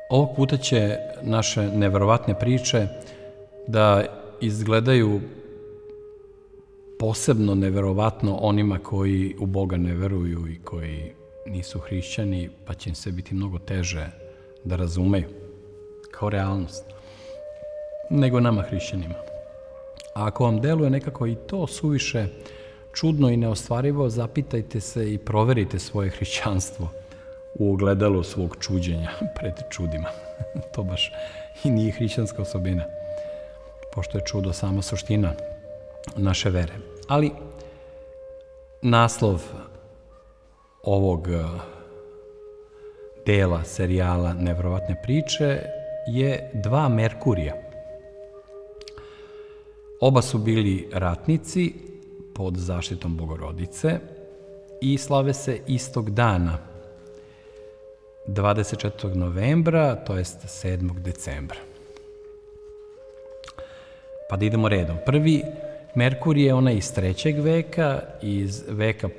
Ovog puta će naše neverovatne priče da izgledaju posebno neverovatno onima koji u Boga ne veruju i koji nisu hrišćani, pa će im se biti mnogo teže da razumeju kao realnost nego nama hrišćanima. A ako vam deluje nekako i to suviše čudno i neostvarivo, zapitajte se i proverite svoje hrišćanstvo u ogledalu svog čuđenja pred čudima. To baš i nije hrišćanska osobina, pošto je čudo sama suština naše vere. Ali naslov ovog dela serijala Neverovatne priče je Dva Merkurija. Oba su bili ratnici pod zaštitom Bogorodice i slave se istog dana, 24. novembra, to jest 7. decembra. Pa da idemo redom. Prvi Merkur je onaj iz 3. veka, iz veka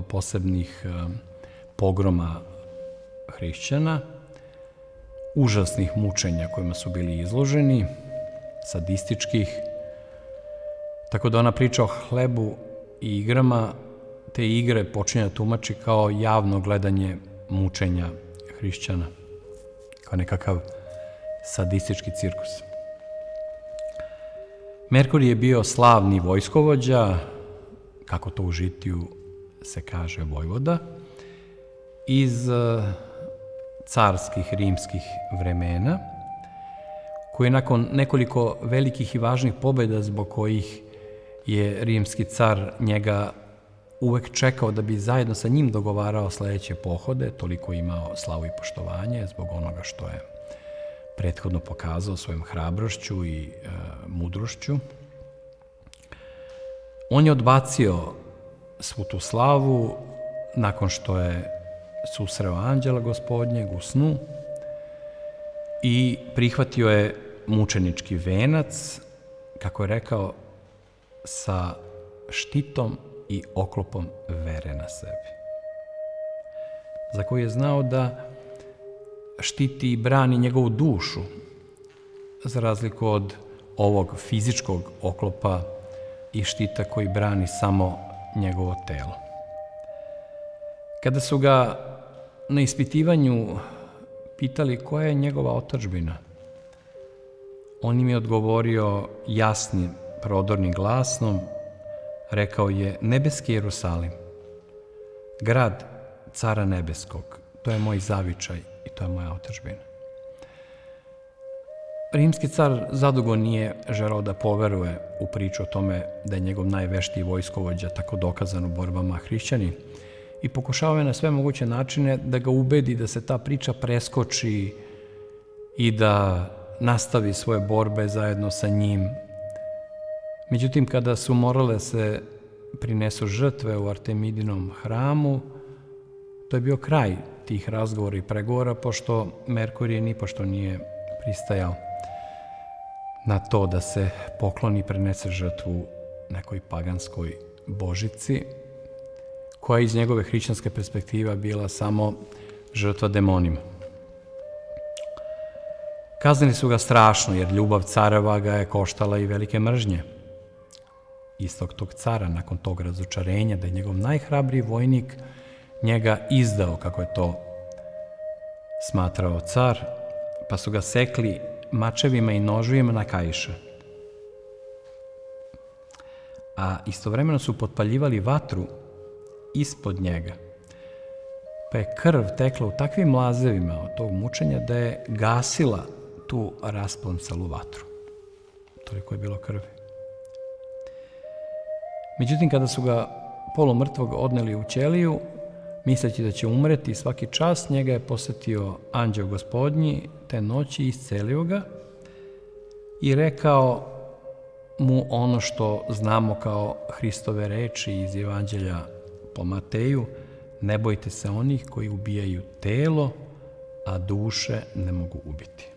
posebnih pogroma hrišćana, užasnih mučenja kojima su bili izloženi, sadističkih. Tako da ona priča o hlebu i igrama, te igre počinje da tumači kao javno gledanje mučenja hrišćana, kao nekakav sadistički cirkus. Merkur je bio slavni vojskovođa, kako to u žitiju se kaže vojvoda, iz carskih rimskih vremena, koji je nakon nekoliko velikih i važnih pobjeda zbog kojih je rimski car njega uvek čekao da bi zajedno sa njim dogovarao sledeće pohode, toliko imao slavu i poštovanje zbog onoga što je prethodno pokazao svojom hrabrošću i mudrošću. On je odbacio svu tu slavu nakon što je susreo anđela Gospodnjeg u snu i prihvatio je mučenički venac, kako je rekao, sa štitom i oklopom vere na sebi, za koju je znao da štiti i brani njegovu dušu, za razliku od ovog fizičkog oklopa i štita koji brani samo njegovo telo. Kada su ga na ispitivanju pitali koja je njegova otadžbina, on im je odgovorio jasnim, prodornim glasnom, rekao je: nebeski Jerusalim, grad cara nebeskog, to je moj zavičaj i to je moja otadžbina. Rimski car zadugo nije želeo da poveruje u priču o tome da je njegov najveštiji vojskovođa tako dokazan u borbama hrišćani i pokušavao je na sve moguće načine da ga ubedi da se ta priča preskoči i da nastavi svoje borbe zajedno sa njim. Međutim, kada su morale se prinesu žrtve u Artemidinom hramu, to je bio kraj tih razgovora i pregovora, pošto Merkurije nipošto nije pristajao na to da se pokloni i prenese žrtvu nekoj paganskoj božici, koja iz njegove hrišćanske perspektive bila samo žrtva demonima. Kaznili su ga strašno, jer ljubav careva ga je koštala i velike mržnje. Istog tog cara, nakon tog razočarenja da je njegov najhrabriji vojnik njega izdao, kako je to smatrao car, pa su ga sekli mačevima i noževima na kaiše. A istovremeno su potpaljivali vatru ispod njega, pa je krv tekla u takvim lazevima od tog mučenja da je gasila tu rasplamsalu vatru. Toliko je bilo krvi. Međutim, kada su ga polumrtvog odneli u ćeliju, misleći da će umreti svaki čas, njega je posetio anđeo Gospodnji te noći i iscelio ga i rekao mu ono što znamo kao Hristove reči iz Evanđelja po Mateju: ne bojte se onih koji ubijaju telo, a duše ne mogu ubiti.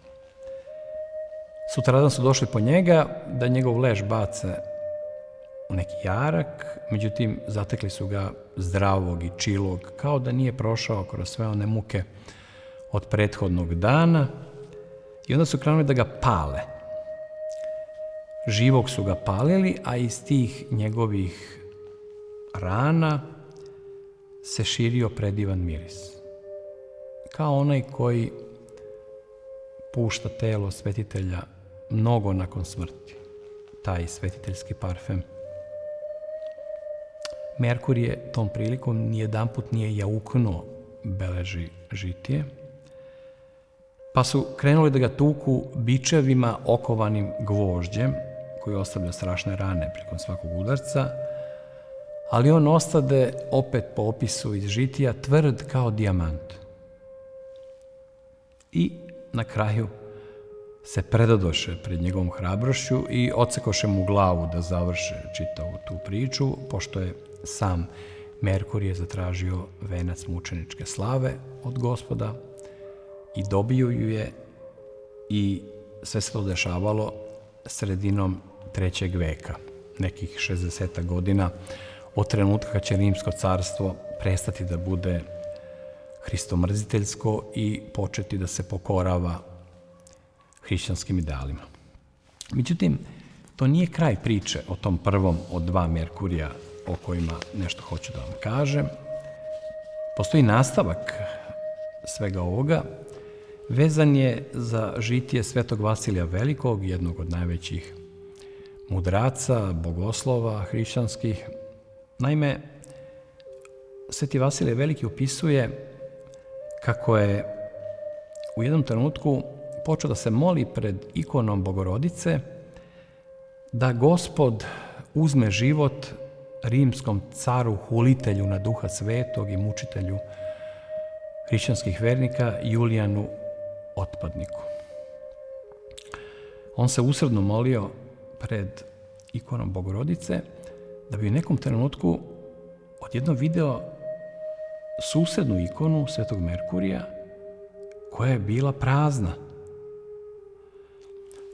Sutradan su došli po njega da njegov leš bace u neki jarak, međutim zatekli su ga zdravog i čilog, kao da nije prošao kroz sve one muke od prethodnog dana i onda su krenuli da ga pale. Živog su ga palili, a iz tih njegovih rana se širio predivan miris. Kao onaj koji pušta telo svetitelja mnogo nakon smrti, taj svetiteljski parfem. Merkurije tom prilikom nijedanput nije jauknuo, beleži Žitije, pa su krenuli da ga tuku bičevima okovanim gvožđem, koji ostavlja strašne rane prilikom svakog udarca, ali on ostade, opet po opisu iz Žitija, tvrd kao dijamant. I na kraju se predadoše pred njegovom hrabrošću i odsekoše mu glavu da završe čitavu tu priču, pošto je sam Merkurije zatražio venac mučeničke slave od Gospoda i dobio ju je, i sve se to dešavalo sredinom 3. veka, nekih 60 godina od trenutka kad će Rimsko carstvo prestati da bude hristomrziteljsko i početi da se pokorava hrišćanskim idealima. Međutim, to nije kraj priče o tom prvom od 2 Merkurija o kojima nešto hoću da vam kažem. Postoji nastavak svega ovoga, vezan je za žitije Svetog Vasilija Velikog, jednog od najvećih mudraca, bogoslova hrišćanskih. Naime, Sveti Vasilije Veliki opisuje kako je u jednom trenutku počeo da se moli pred ikonom Bogorodice da Gospod uzme život rimskom caru hulitelju na Duha Svetog i mučitelju hrišćanskih vernika Julijanu Otpadniku. On se usrdno molio pred ikonom Bogorodice da bi u nekom trenutku odjednom video susednu ikonu Svetog Merkurija koja je bila prazna.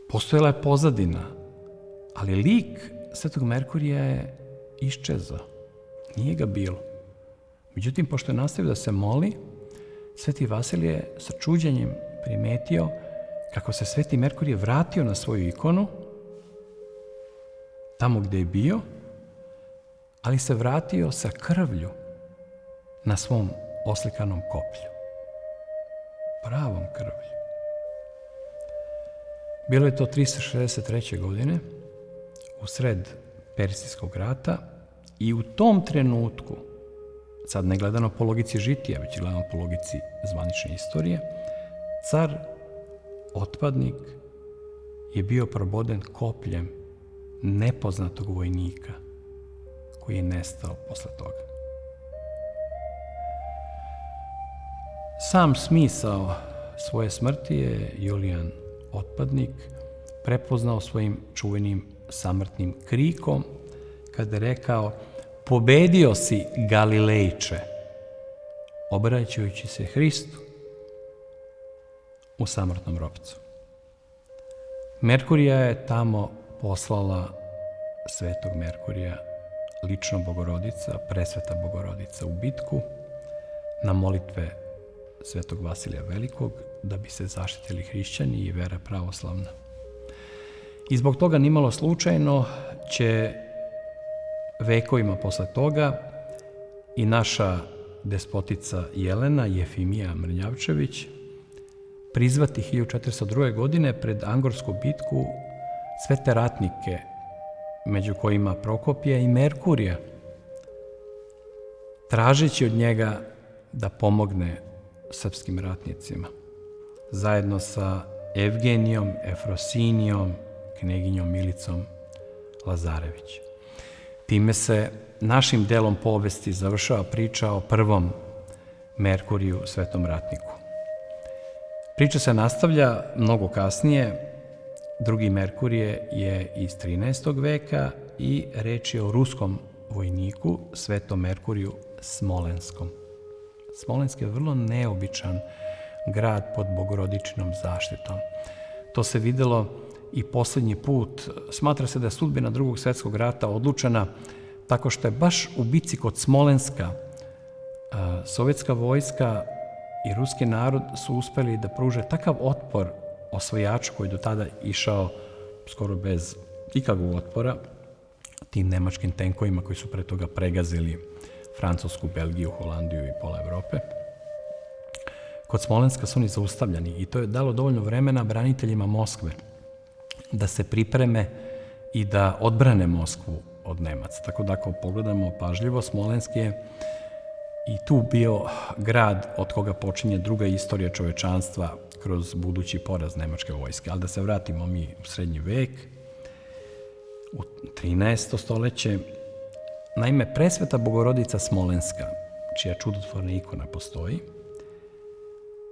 Postojala je pozadina, ali lik Svetog Merkurija je iščezao. Nije ga bilo. Međutim, pošto je nastavio da se moli, Sveti Vasilije je sa čuđenjem primetio kako se Sveti Merkurije vratio na svoju ikonu, tamo gde je bio, ali se vratio sa krvlju na svom oslikanom koplju. Pravom krvlju. Bilo je to 363. godine, u sred Persijskog rata, i u tom trenutku, sad ne gledano po logici Žitija, već gledano po logici zvanične istorije, car Otpadnik je bio proboden kopljem nepoznatog vojnika koji je nestao posle toga. Sam smisao svoje smrti je Julijan Otpadnik prepoznao svojim čuvenim samrtnim krikom kada je rekao: "Pobedio si, Galilejče", obraćajući se Hristu u samrtnom ropcu. Merkurija je tamo poslala Svetog Merkurija, lično Bogorodica, presveta Bogorodica, u bitku na molitve Svetog Vasilija Velikog da bi se zaštitili hrišćani i vera pravoslavna. I zbog toga nimalo slučajno će vekovima posle toga i naša despotica Jelena Jefimija Mrnjavčević prizvati 1402. godine pred Angorsku bitku sve te ratnike, među kojima Prokopija i Merkurija, tražeći od njega da pomogne srpskim ratnicima, zajedno sa Evgenijom, Efrosinijom, kneginjom Milicom Lazarević. Time se našim delom povesti završava priča o prvom Merkuriju, svetom ratniku. Priča se nastavlja mnogo kasnije. Drugi Merkurije je iz 13. veka i reč je o ruskom vojniku, svetom Merkuriju Smolenskom. Smolensk je vrlo neobičan grad pod bogorodičinom zaštitom. To se videlo i poslednji put. Smatra se da je sudbina Drugog svjetskog rata odlučena tako što je baš u bici kod Smolenska sovjetska vojska i ruski narod su uspeli da pruže takav otpor osvajaču koji do tada išao skoro bez ikakvog otpora tim nemačkim tenkovima koji su pre toga pregazili Francusku, Belgiju, Holandiju i pola Evrope. Kod Smolenska su oni zaustavljani i to je dalo dovoljno vremena braniteljima Moskve da se pripreme i da odbrane Moskvu od Nemaca. Tako da ako pogledamo pažljivo, Smolensk je i tu bio grad od koga počinje druga istorija čovečanstva kroz budući poraz nemačke vojske. Ali da se vratimo mi u srednji vek, u 13. stoljeće. Naime, Presveta Bogorodica Smolenska, čija čudotvorna ikona postoji,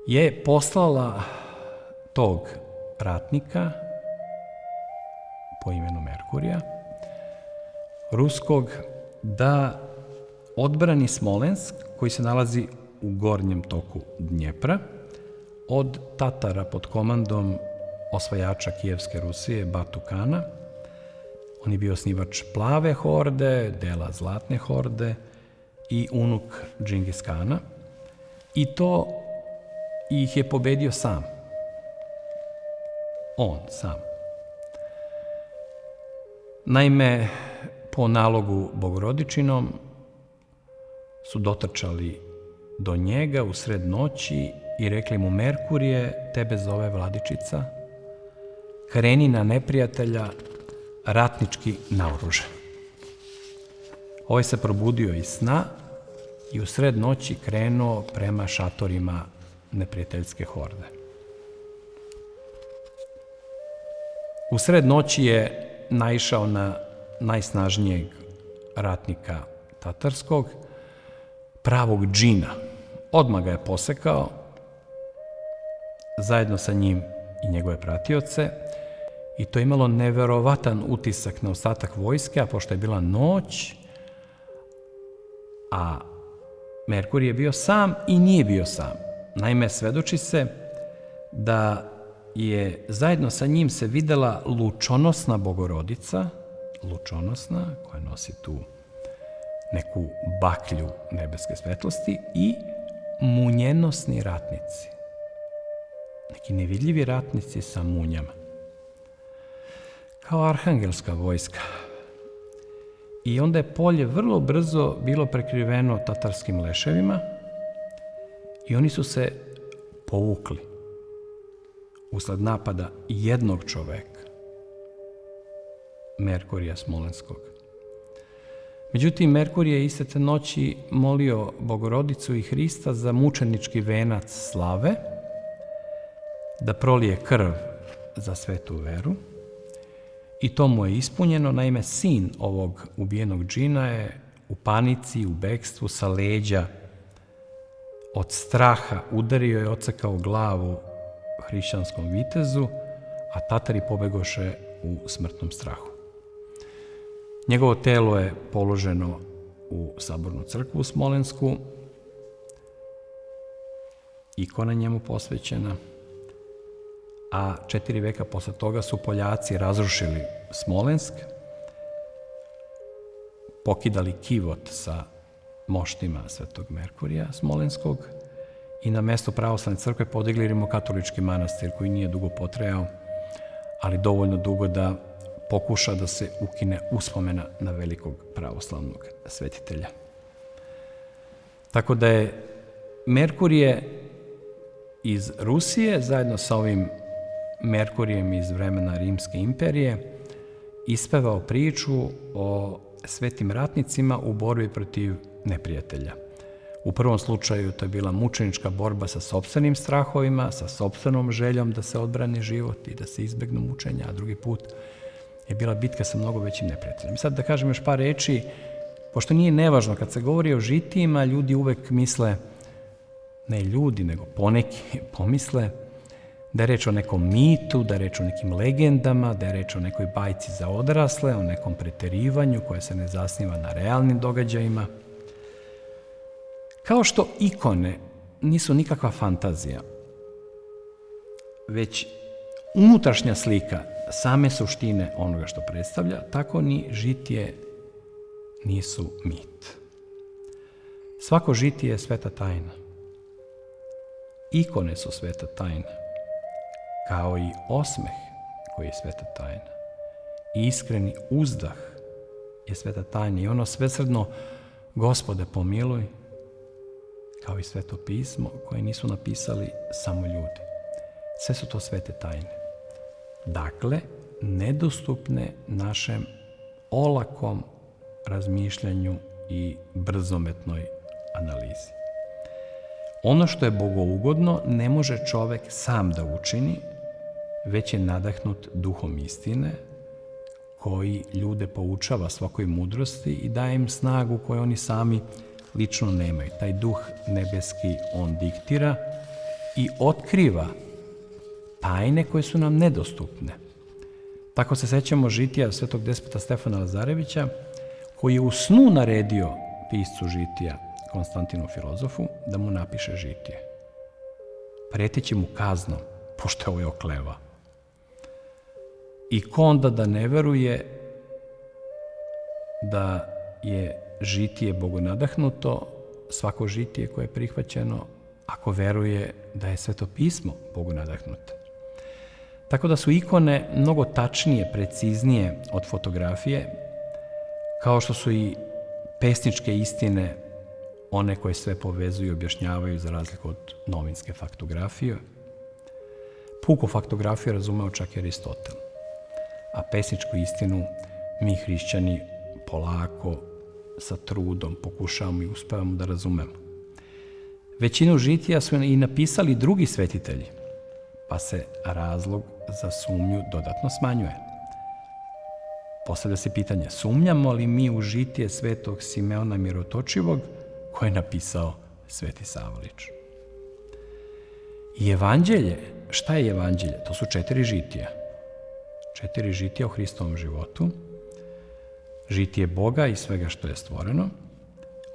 je poslala tog ratnika po imenu Merkurija, ruskog, da odbrani Smolensk, koji se nalazi u gornjem toku Dnjepra, od Tatara pod komandom osvajača Kijevske Rusije Batu Kana. On je bio osnivač Plave horde, dela Zlatne horde i unuk Džingis Kana. I to ih je pobedio sam. On sam. Naime, po nalogu Bogorodičinom su dotrčali do njega u sred noći i rekli mu: Merkurije, tebe zove vladičica, kreni na neprijatelja ratnički naoružan. Ovaj se probudio iz sna i u sred noći krenuo prema šatorima neprijateljske horde. U sred noći je naišao na najsnažnijeg ratnika tatarskog, pravog džina. Odmah ga je posekao, zajedno sa njim i njegove pratioce, i to je imalo neverovatan utisak na ostatak vojske, a pošto je bila noć, a Merkur je bio sam i nije bio sam. Naime, svedoči se da je zajedno sa njim se videla lučonosna Bogorodica, lučonosna, koja nosi tu neku baklju nebeske svetlosti, i munjenosni ratnici. Neki nevidljivi ratnici sa munjama. Kao arhangelska vojska. I onda je polje vrlo brzo bilo prekriveno tatarskim leševima i oni su se povukli usled napada jednog čoveka, Merkurija Smolenskog. Međutim, Merkur je iste te noći molio Bogorodicu i Hrista za mučenički venac slave, da prolije krv za svetu veru, i to mu je ispunjeno. Naime, sin ovog ubijenog džina je u panici, u bekstvu, sa leđa od straha udario i odsekao glavu hrišćanskom vitezu, a Tatari pobegoše u smrtnom strahu. Njegovo telo je položeno u sabornu crkvu u Smolensku, ikona njemu posvećena, a 4 veka posle toga su Poljaci razrušili Smolensk, pokidali kivot sa moštima svetog Merkurija Smolenskog i na mesto pravoslavne crkve podigli rimokatolički manastir, koji nije dugo potrajao, ali dovoljno dugo da pokuša da se ukine uspomena na velikog pravoslavnog svetitelja. Tako da je Merkurije iz Rusije, zajedno sa ovim Merkurijem iz vremena Rimske imperije, ispevao priču o svetim ratnicima u borbi protiv neprijatelja. U prvom slučaju to je bila mučenička borba sa sopstvenim strahovima, sa sopstvenom željom da se odbrani život i da se izbegnu mučenja, a drugi put je bila bitka sa mnogo većim neprijateljem. Sad da kažem još par reči, pošto nije nevažno, kad se govori o žitijima, ljudi uvek misle, ne ljudi, nego poneki pomisle, da je reč o nekom mitu, da je reč o nekim legendama, da je reč o nekoj bajci za odrasle, o nekom preterivanju koje se ne zasniva na realnim događajima. Kao što ikone nisu nikakva fantazija, već unutrašnja slika same suštine onoga što predstavlja, tako ni žitije nisu mit. Svako žitije je sveta tajna. ikone su sveta tajna, kao i osmeh koji je sveta tajna. I iskreni uzdah je sveta tajna i ono svesrdno Gospode pomiluj, kao i sveto pismo koje nisu napisali samo ljudi. Sve su to svete tajne. Dakle, nedostupne našem olakom razmišljanju i brzometnoj analizi. Ono što je bogougodno ne može čovek sam da učini, već je nadahnut duhom istine, koji ljude poučava svakoj mudrosti i daje im snagu koju oni sami lično nemaju. Taj duh nebeski on diktira i otkriva tajne koje su nam nedostupne. Tako se sećamo žitija svetog despota Stefana Lazarevića, koji je u snu naredio piscu žitija Konstantinu filozofu da mu napiše žitije, preteći mu kaznom, pošto je okleva. I ko onda da ne veruje da je žitije bogonadahnuto, svako žitije koje je prihvaćeno, ako veruje da je sveto pismo bogonadahnuto. Tako da su ikone mnogo tačnije, preciznije od fotografije, kao što su i pesničke istine, one koje sve povezuju i objašnjavaju za razliku od novinske faktografije. Puku faktografiju razumeo čak i Aristotel, a pesničku istinu mi hrišćani polako, sa trudom pokušavamo i uspevamo da razumemo. Većinu žitija su i napisali drugi svetitelji, pa se razlog za sumnju dodatno smanjuje. Postavlja se pitanje, sumnjamo li mi u žitije svetog Simeona Mirotočivog koje je napisao sveti Savolić? I evanđelje, šta je evanđelje? To su 4 žitija. 4 žitija o Hristovom životu, žitije Boga i svega što je stvoreno,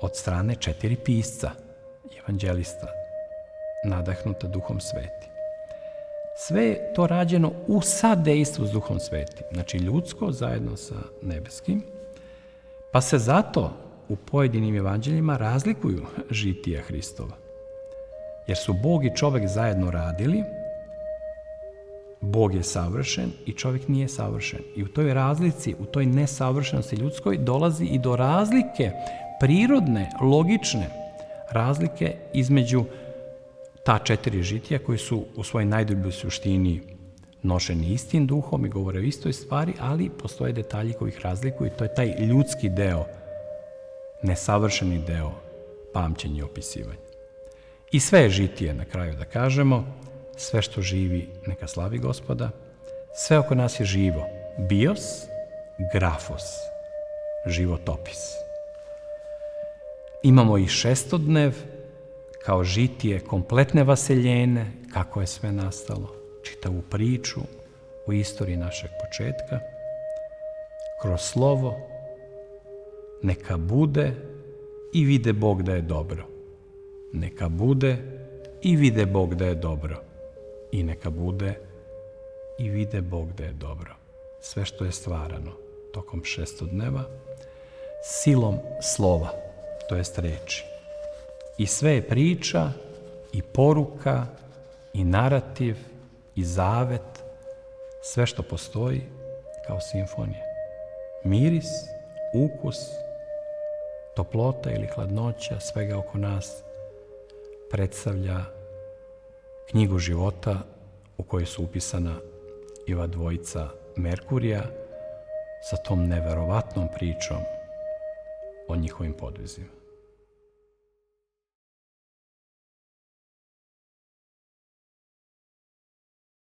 od strane 4 pisca, evanđelista, nadahnuta Duhom Svetim. Sve je to rađeno u sadejstvu s Duhom Svetim, znači ljudsko zajedno sa nebeskim, pa se zato u pojedinim evanđeljima razlikuju žitija Hristova. Jer su Bog i čovek zajedno radili, Bog je savršen i čovjek nije savršen. I u toj razlici, u toj nesavršenosti ljudskoj dolazi i do razlike, prirodne, logične razlike između ta 4 žitija koji su u svojoj najdubljoj suštini nošeni istim duhom i govore o istoj stvari, ali postoje detalji koji ih razlikuju i to je taj ljudski deo, nesavršeni deo pamćenja i opisivanja. I sve je žitije, na kraju da kažemo, sve što živi neka slavi Gospoda, sve oko nas je živo, bios, grafos, životopis. Imamo i šestodnev, kao žitije kompletne vaseljene, kako je sve nastalo, čitavu priču u istoriji našeg početka, kroz slovo, neka bude i vide Bog da je dobro. Neka bude i vide Bog da je dobro. I neka bude i vide Bog da je dobro. Sve što je stvarano tokom šestodneva, silom slova, to jest reči. I sve je priča, i poruka, i narativ, i zavet, sve što postoji kao simfonija. Miris, ukus, toplota ili hladnoća svega oko nas predstavlja knjigu života u kojoj su upisana i ova dvojica Merkurija sa tom neverovatnom pričom o njihovim podvizima.